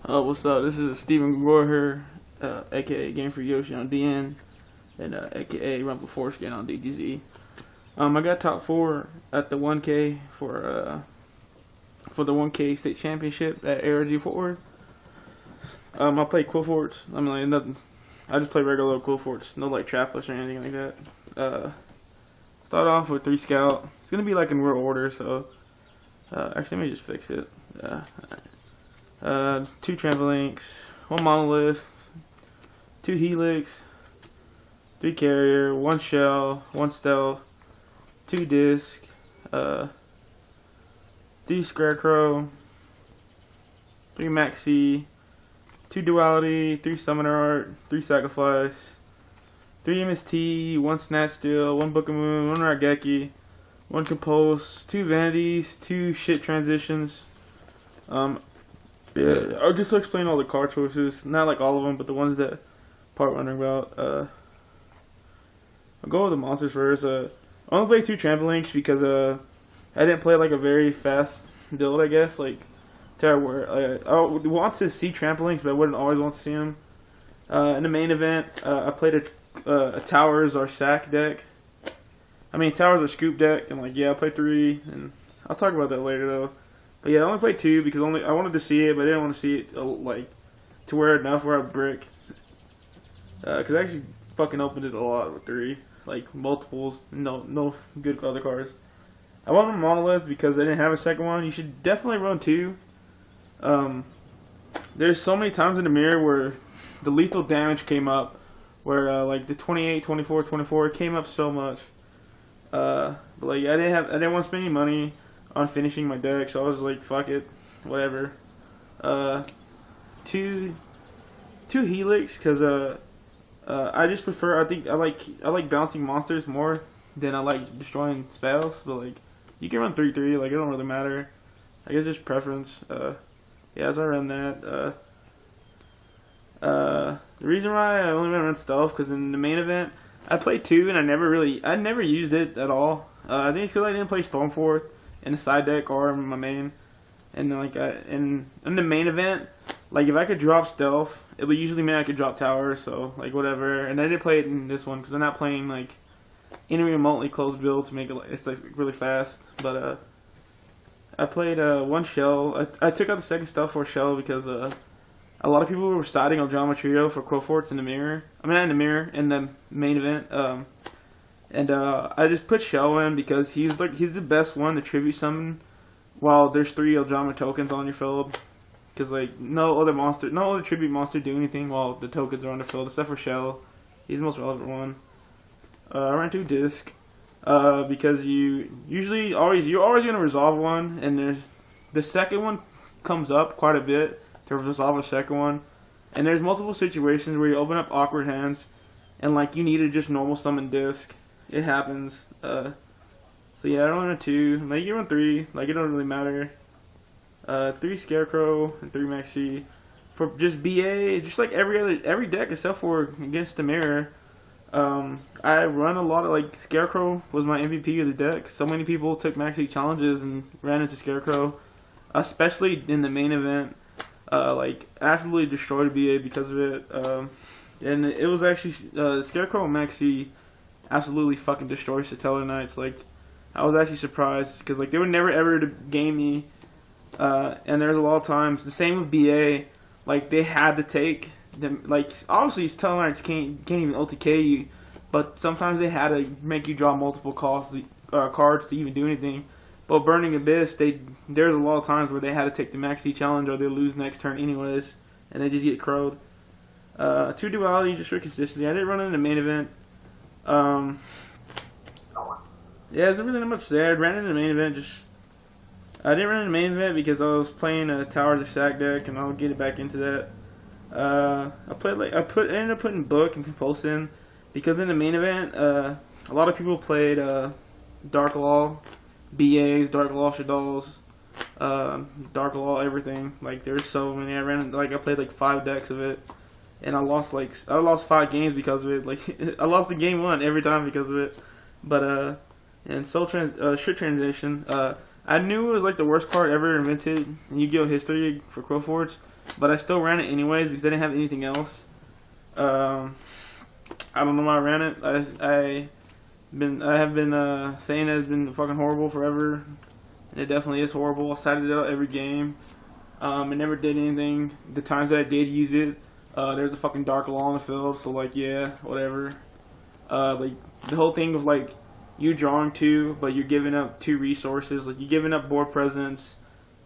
What's up? This is Steven Gongora here, aka Game for Yoshi on DN, and aka Rumble Foreskin on DGZ. I got top 4 at the 1K for the 1K state championship at ARG Fort Worth. I play Qliphort. I mean, like, nothing. I just play regular Qliphorts, no like trapless or anything like that. Start off with 3 scout. It's gonna be like in real order, so actually let me just fix it. 2 trampolinks, 1 monolith, 2 helix, 3 carrier, 1 shell, 1 stealth, 2 disc, 3 scarecrow, 3 maxi, 2 duality, 3 summoner art, 3 sacrifice, 3 MST, 1 snatch steel, 1 book of moon, 1 rageki, 1 compulse, 2 vanities, 2 shit transitions. Yeah, I'll just explain all the card choices. Not like all of them, but the ones that part wondering about. I'll go with the monsters first. I only play 2 trampolinks because I didn't play like a very fast build, I guess. Like, to where I would want to see trampolinks, but I wouldn't always want to see them. In the main event, I played a towers or sack deck. I mean, towers or scoop deck, and like, yeah, I played 3, and I'll talk about that later though. But yeah, I only played 2 because I wanted to see it, but I didn't want to see it like to wear enough where I brick. Because I actually fucking opened it a lot with 3, like multiples, no good other cards. I wanted a monolith because I didn't have a second one. You should definitely run 2. There's so many times in the mirror where the lethal damage came up, where like the 28, 24, 24 came up so much. But like I didn't want to spend any money on finishing my deck, so I was like, fuck it, whatever. 2 helix because I just prefer. I like bouncing monsters more than I like destroying spells. But like you can run 3/3, like it don't really matter. I guess just preference. Yeah, so I run that. The reason why I only run stealth because in the main event I played 2 and I never used it at all. I think it's because I didn't play Stormforth in the side deck or in my main, and then like in the main event, like if I could drop stealth, it would usually mean I could drop tower, so like whatever. And I didn't play it in this one because I'm not playing like any remotely close build to make it it's like really fast. But I played 1 shell. I took out the second stealth for shell because a lot of people were starting on drama trio for Qliphorts in the mirror. I mean not in the mirror, in the main event. And I just put Shell in because he's the best one to tribute summon while there's 3 Eldrama tokens on your field. Because like no other tribute monster do anything while the tokens are on the field except for Shell. He's the most relevant one. I ran 2 disc because you're always gonna resolve one, and the second one comes up quite a bit to resolve a second one. And there's multiple situations where you open up awkward hands, and like you need to just normal summon disc. It happens. So yeah, I don't run 2. Like you run 3. Like it don't really matter. 3 scarecrow and 3 maxi for just BA. Just like every deck except for against the mirror. I run a lot of like scarecrow was my MVP of the deck. So many people took maxi challenges and ran into scarecrow, especially in the main event. Like absolutely destroyed BA because of it. And it was actually scarecrow and maxi absolutely fucking destroys Satellar Knights. Like, I was actually surprised because like they would never ever game me, and there's a lot of times the same with BA. Like they had to take them. Like obviously Satellar Knights can't even LTK you, but sometimes they had to make you draw multiple cards to even do anything. But Burning Abyss, there's a lot of times where they had to take the maxi challenge or they lose next turn anyways, and they just get crowed. 2 duality just for consistency. I didn't run in the main event. Yeah, there's really not much there. I ran in the main event. I didn't run in the main event because I was playing a Towers of Sack deck, and I'll get it back into that. Ended up putting Book and Compulse in because in the main event, a lot of people played Dark Law, BAs, Dark Law Shaddolls, Dark Law everything. Like there's so many. I played like 5 decks of it. And I lost 5 games because of it. Like I lost the game 1 every time because of it. But and shit transition. I knew it was like the worst card ever invented in Yu-Gi-Oh history for Qliphort, but I still ran it anyways because I didn't have anything else. I don't know why I ran it. I have been saying that it's been fucking horrible forever, and it definitely is horrible. I cited it out every game. It never did anything. The times that I did use it, there's a fucking dark law on the field, so like yeah, whatever. Like the whole thing of like you drawing 2, but you're giving up 2 resources. Like you're giving up board presence,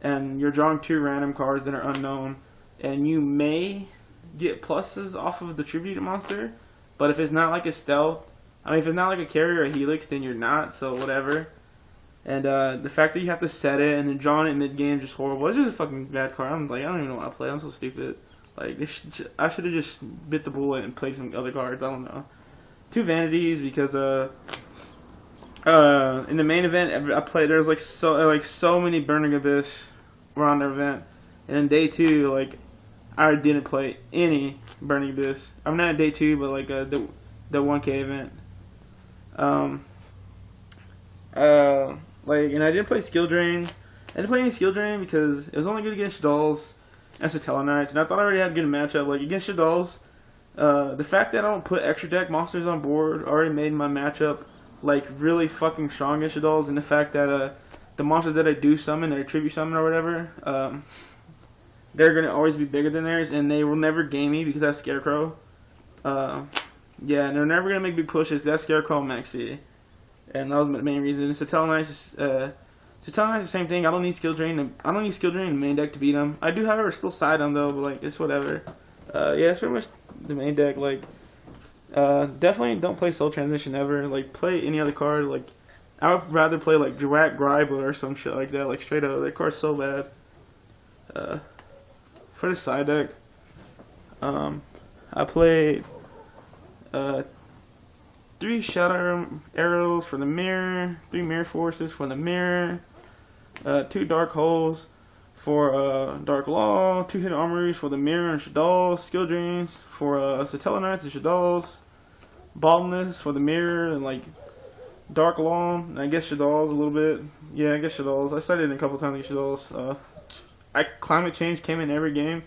and you're drawing 2 random cards that are unknown, and you may get pluses off of the tribute monster, but if it's not like a stealth, I mean if it's not like a carrier or a helix, then you're not. So whatever. And the fact that you have to set it and then drawing it mid game just horrible. It's just a fucking bad card. I'm like I don't even know how to play. I'm so stupid. Like I should have just bit the bullet and played some other cards. I don't know. 2 vanities because in the main event I played, there was like so many Burning Abyss around the event, and in day 2 like I didn't play any Burning Abyss. I'm not in day 2, but like the 1K event. Like, and I didn't play Skill Drain. I didn't play any Skill Drain because it was only good against Shaddoll's and Satella Knights, and I thought I already had a good matchup. Like against Shaddoll's, the fact that I don't put extra deck monsters on board already made my matchup like really fucking strong against Shaddoll's, and the fact that the monsters that I do summon, that I tribute summon or whatever, they're gonna always be bigger than theirs, and they will never game me because that's Scarecrow. Yeah, and they're never gonna make big pushes. That's Scarecrow Maxi. And that was the main reason. Satella Knights, the same thing. I don't need Skill Drain. I don't need Skill Drain in the main deck to beat them. I do, however, still side them though, but like it's whatever. Yeah, it's pretty much the main deck. Like, definitely don't play Soul Transition ever. Like, play any other card. Like, I would rather play like Drat Griber or some shit like that. Like straight up, that card's so bad. For the side deck, I played 3 Shadow Arrows for the mirror, 3 Mirror Forces for the mirror, 2 Dark Holes for Dark Law, 2 Hidden Armories for the mirror and Shaddoll's, Skill Drains for Satella Knights and Shaddoll's, Baldness for the mirror and like Dark Law, and I guess Shaddoll's a little bit. Yeah, I guess Shaddoll's. I cited it a couple times against Shaddoll's. Climate Change came in every game.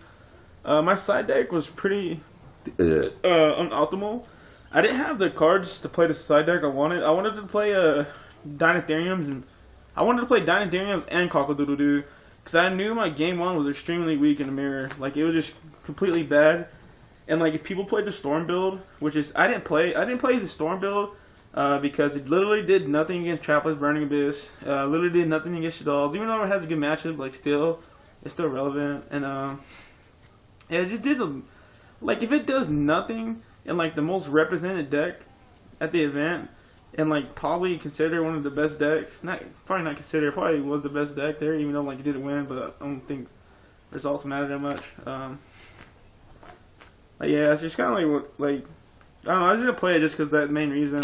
My side deck was pretty unoptimal. I didn't have the cards to play the side deck I wanted. I wanted to play Dinotheriums, and I wanted to play Dinotheriums and Cockle-Doodle-Doo because I knew my game 1 was extremely weak in the mirror. Like it was just completely bad. And like if people played the Storm build, which is I didn't play the Storm build because it literally did nothing against Trapless Burning Abyss. Literally did nothing against Shaddoll's. Even though it has a good matchup, like it's still relevant. And it just did like if it does nothing in like the most represented deck at the event, and like probably considered one of the best decks. Probably not considered. Probably was the best deck there, even though like it didn't win. But I don't think results matter that much. Like, yeah, it's just kind of like I don't know. I was gonna play it just because that main reason.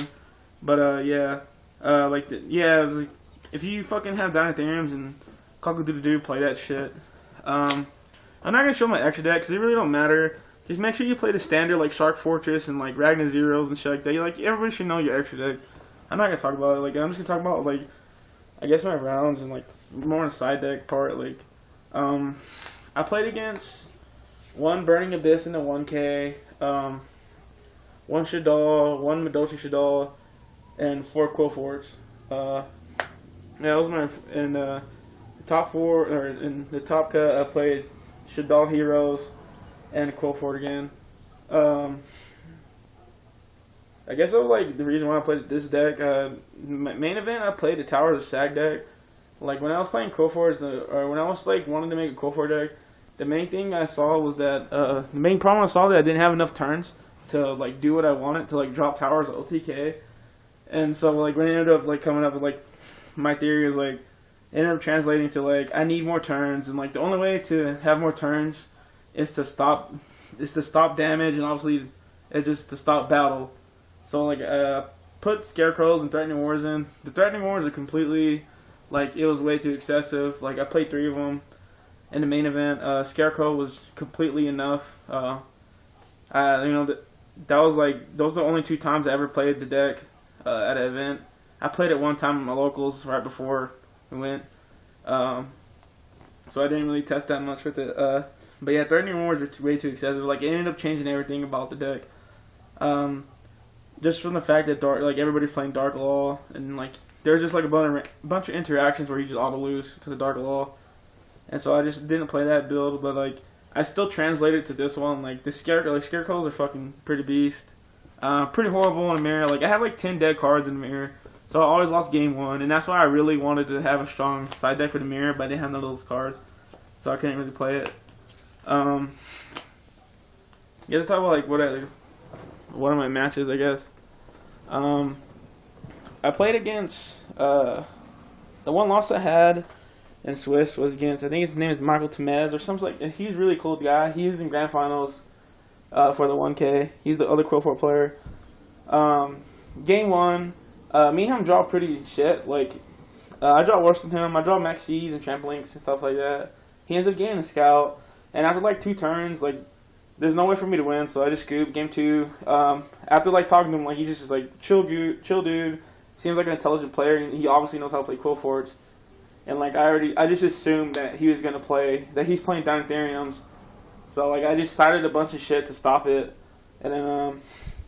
But yeah, like if you fucking have Dinotheriums and Cockle-Doodle-Doo, play that shit. I'm not gonna show my extra deck because they really don't matter. Just make sure you play the standard like Shark Fortress and like Ragnar Zeros and shit like that. Like everybody should know your extra deck. I'm not gonna talk about it. Like I'm just gonna talk about like I guess my rounds and like more on the side deck part. Like I played against 1 Burning Abyss in the 1K, 1 Shaddol, 1 Medoshi Shaddol, and 4 Qliphorts. Yeah, that was my in the top 4 or in the top cut. I played Shaddol Heroes and Qliphort again. I guess that was like the reason why I played this deck. Main event, I played the Towers of Sag deck. Like when I was playing Qliphort, or when I was like wanting to make a Qliphort deck, the main thing I saw was that the main problem I saw that I didn't have enough turns to like do what I wanted to like drop towers OTK, and so like when it ended up like coming up with like my theory is like it ended up translating to like I need more turns, and like the only way to have more turns is to stop damage, and obviously it's just to stop battle. So like put Scarecrows and Threatening Wars in. The Threatening Wars are completely like it was way too excessive. Like I played 3 of them in the main event. Scarecrow was completely enough. You know that was like those are the only 2 times I ever played the deck at an event. I played it one time at my locals right before we went. So I didn't really test that much with it. But yeah, threatening rewards are way too excessive. Like, it ended up changing everything about the deck. Just from the fact that everybody's playing Dark Law, and like there's just like a bunch of interactions where you just auto lose because of Dark Law, and so I just didn't play that build. But like I still translated to this one. Like the Scarecrows are fucking pretty beast, pretty horrible in the mirror. Like I have like 10 dead cards in the mirror, so I always lost game 1, and that's why I really wanted to have a strong side deck for the mirror, but I didn't have none of those cards, so I couldn't really play it. Yeah, to talk about like one of my matches, I guess. I played against the one loss I had in Swiss was against, I think his name is Michael Temez or something like. He's a really cool guy. He was in grand finals for the 1K. He's the other Qliphort player. Game 1, me and him draw pretty shit. Like I draw worse than him. I draw Max C's and Trampolinks and stuff like that. He ends up getting a scout, and after like 2 turns, like there's no way for me to win, so I just scooped. Game 2, after like talking to him, like he's just like chill dude. Seems like an intelligent player, and he obviously knows how to play Qliphorts. And like I just assumed that he was gonna play, that he's playing down Ethereums. So like I just cited a bunch of shit to stop it, and then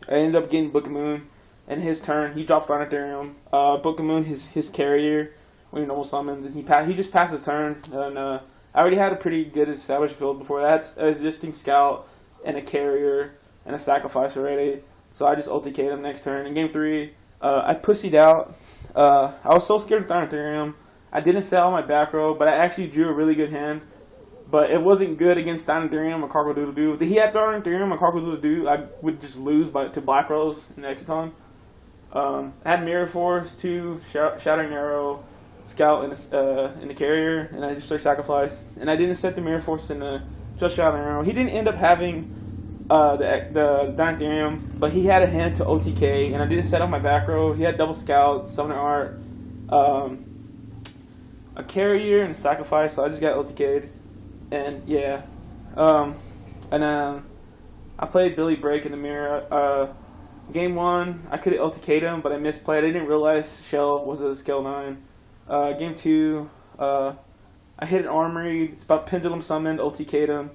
I ended up getting Book of Moon. And his turn, he drops down Ethereum. Book of Moon, his carrier when he normal summons, and he just passed his turn. And I already had a pretty good established build before that. It's an existing scout and a carrier and a sacrifice already. So I just ulti K'd him next turn. In game 3, I pussied out. I was so scared of Ethereum. I didn't sell my back row, but I actually drew a really good hand. But it wasn't good against Ethereum or Cargo Doodle Doo. If he had Ethereum or Cargo Doodle Doo, I would just lose to Black Rose in the Exiton. I had Mirror Force, 2 Shattering Arrow, Scout in the carrier, and I just started Sacrifice. And I didn't set the Mirror Force in the just Shattering Arrow. He didn't end up having the Ethereum, but he had a hand to OTK, and I didn't set up my back row. He had double Scout, Summoner Art, a carrier, and a Sacrifice, so I just got OTK'd. And yeah, I played Billy Break in the mirror. Game 1, I could have LTK'd him, but I misplayed. I didn't realize Shell was a scale 9. Game 2, I hit an Armory. It's about Pendulum Summoned, LTK'd him.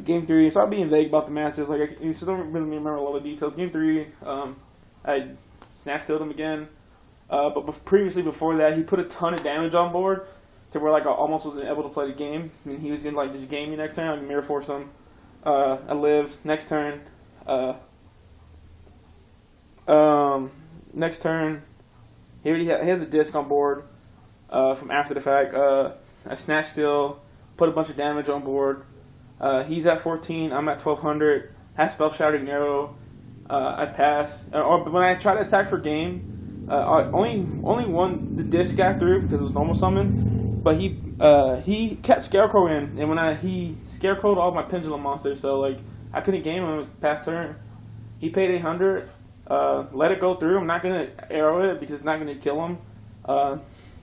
Game 3, so I'm being vague about the matches. Like I still don't really remember a lot of details. Game 3, I snatched him again. But previously before that, he put a ton of damage on board to where like I almost wasn't able to play the game. I mean, he was gonna like just game me next turn. I can Mirror Force him. I lived next turn. Next turn, he has a disc on board from after the fact. I snatched Steal, put a bunch of damage on board. He's at 14, I'm at 1200. Has Spell Shattering Arrow. I pass. When I try to attack for game, I only won the disc got through because it was normal summon. But he kept Scarecrow in, and he Scarecrowed all my Pendulum monsters, so like I couldn't game him when it was past turn. He paid 800. Let it go through. I'm not gonna arrow it because it's not gonna kill him.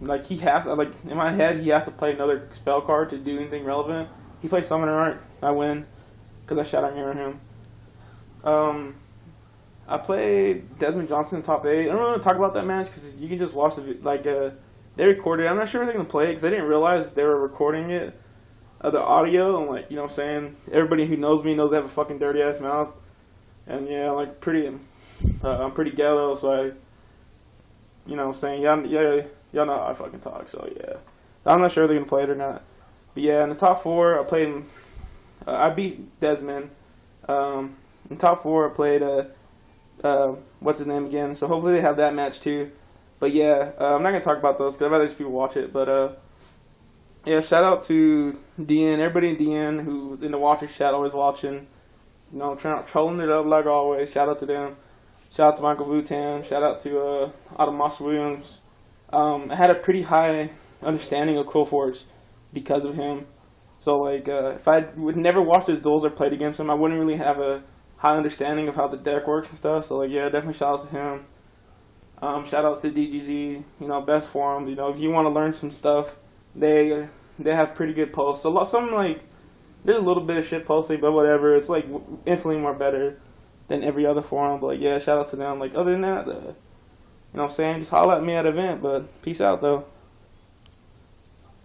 Like he has, like in my head, he has to play another spell card to do anything relevant. He plays Summoner Art. I win because I Shattering Arrow him. I played Desmond Johnson in top 8. I don't really want to talk about that match because you can just watch they recorded it. I'm not sure if they're gonna play it because I didn't realize they were recording it, the audio, and like, you know what I'm saying, everybody who knows me knows I have a fucking dirty ass mouth, and yeah, like I'm pretty ghetto, so I, you know what I'm saying, y'all know how I fucking talk, so yeah. I'm not sure if they're going to play it or not. But yeah, in the top 4, I played, I beat Desmond. In top 4, I played, what's his name again, so hopefully they have that match too. But yeah, I'm not going to talk about those because I'd rather just people watch it, but yeah, shout out to DN, everybody in DN who in the Watchers chat always watching, you know, trolling it up like always. Shout out to them. Shout out to Michael Vutan. Shout out to Adamas Williams. I had a pretty high understanding of Qliphort because of him. So like, if I would never watched his duels or played against him, I wouldn't really have a high understanding of how the deck works and stuff. So like, yeah, definitely shout out to him. Shout out to DGZ. You know, best forums. You know, if you want to learn some stuff, they have pretty good posts. So some like, there's a little bit of shit posting, but whatever. It's like infinitely more better than every other forum. But like, yeah, shout out to them. Like, other than that, you know what I'm saying, just holler at me at an event. But peace out though.